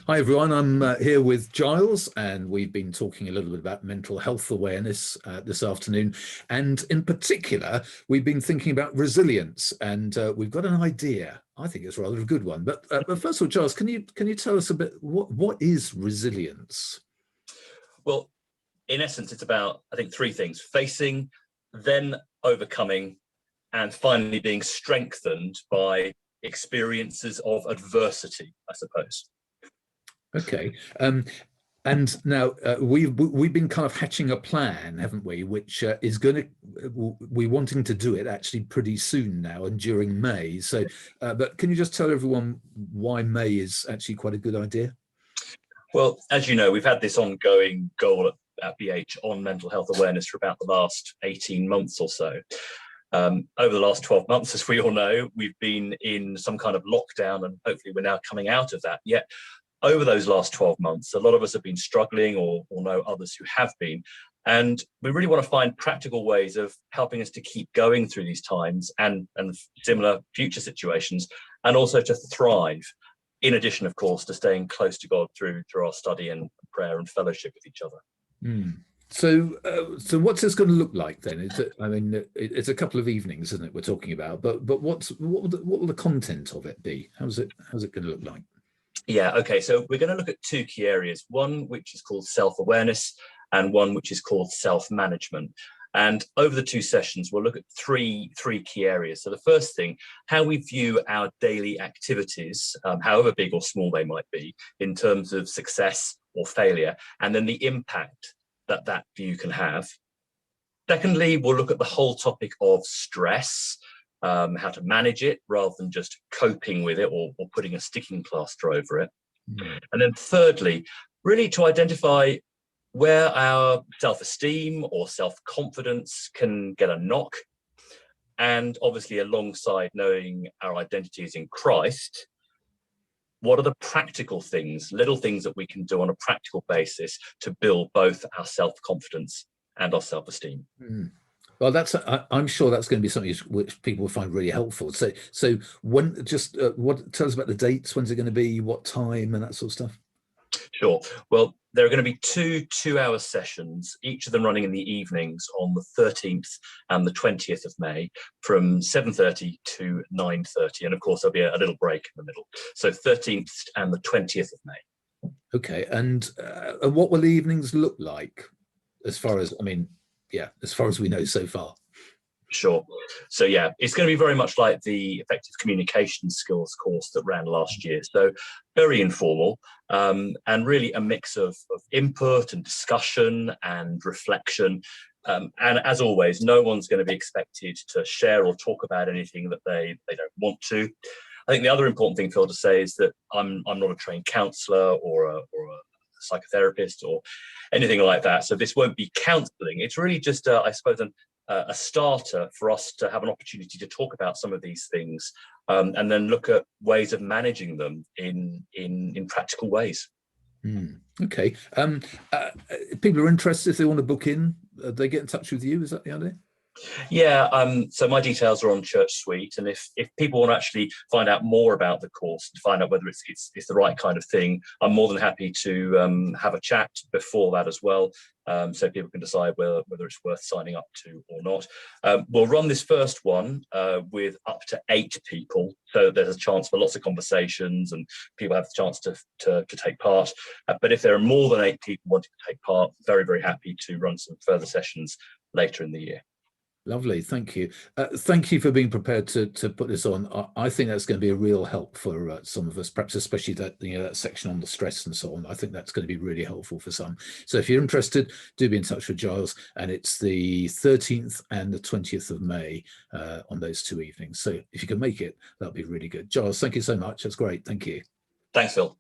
Hi everyone, I'm here with Giles, and we've been talking a little bit about mental health awareness this afternoon. And in particular, we've been thinking about resilience, and we've got an idea. I think it's rather a good one. But first of all, Giles, can you tell us a bit what is resilience? Well, in essence, it's about, I think, three things: facing, then overcoming, and finally being strengthened by experiences of adversity, I suppose. Okay. And now we've been kind of hatching a plan, haven't we? Which is going to we're wanting to do it actually pretty soon now and during May. So, but can you just tell everyone why May is actually quite a good idea? Well, as you know, we've had this ongoing goal at BH on mental health awareness for about the last 18 months or so. Over the last 12 months, as we all know, we've been in some kind of lockdown, and hopefully we're now coming out of that. Yet over those last 12 months, a lot of us have been struggling or know others who have been. And we really want to find practical ways of helping us to keep going through these times and similar future situations, and also to thrive, in addition, of course, to staying close to God through our study and prayer and fellowship with each other. Mm. So what's this going to look like then? Is it, I mean, it's a couple of evenings, isn't it, we're talking about? But what will the content of it be? How's it going to look like? Yeah, okay, so we're going to look at two key areas, one which is called self-awareness and one which is called self-management. And over the two sessions, we'll look at three key areas. So the first thing, how we view our daily activities, however big or small they might be, in terms of success or failure, and then the impact that view can have. Secondly, we'll look at the whole topic of stress, how to manage it rather than just coping with it or putting a sticking plaster over it. Mm. And then thirdly, really to identify where our self-esteem or self-confidence can get a knock. And obviously, alongside knowing our identities in Christ, what are the practical things, little things that we can do on a practical basis to build both our self-confidence and our self-esteem? Mm. Well, I'm sure that's going to be something which people will find really helpful. So when tell us about the dates, when's it going to be, what time, and that sort of stuff. Sure. Well, there are going to be two-hour sessions, each of them running in the evenings on the 13th and the 20th of May from 7:30 to 9:30. And of course, there'll be a little break in the middle. So 13th and the 20th of May. Okay. And what will the evenings look like as far as, as far as we know so far? Sure. So yeah, it's going to be very much like the effective communication skills course that ran last year. So very informal, and really a mix of input and discussion and reflection. And as always, no one's going to be expected to share or talk about anything that they don't want to. I think the other important thing, Phil, to say is that I'm not a trained counsellor or a psychotherapist or anything like that. So this won't be counselling. It's really just, I suppose, a starter for us to have an opportunity to talk about some of these things, and then look at ways of managing them in practical ways. Okay. People are interested, if they want to book in, they get in touch with you. Is that the idea? Yeah, so my details are on Church Suite, and if people want to actually find out more about the course and find out whether it's the right kind of thing, I'm more than happy to have a chat before that as well, so people can decide whether it's worth signing up to or not. We'll run this first one with up to 8 people, so there's a chance for lots of conversations and people have the chance to take part. But if there are more than 8 people wanting to take part, very, very happy to run some further sessions later in the year. Lovely, thank you. Thank you for being prepared to put this on. I think that's going to be a real help for some of us, perhaps especially that section on the stress and so on. I think that's going to be really helpful for some. So if you're interested, do be in touch with Giles, and it's the 13th and the 20th of May on those 2 evenings. So if you can make it, that'll be really good. Giles, thank you so much. That's great. Thank you. Thanks, Phil.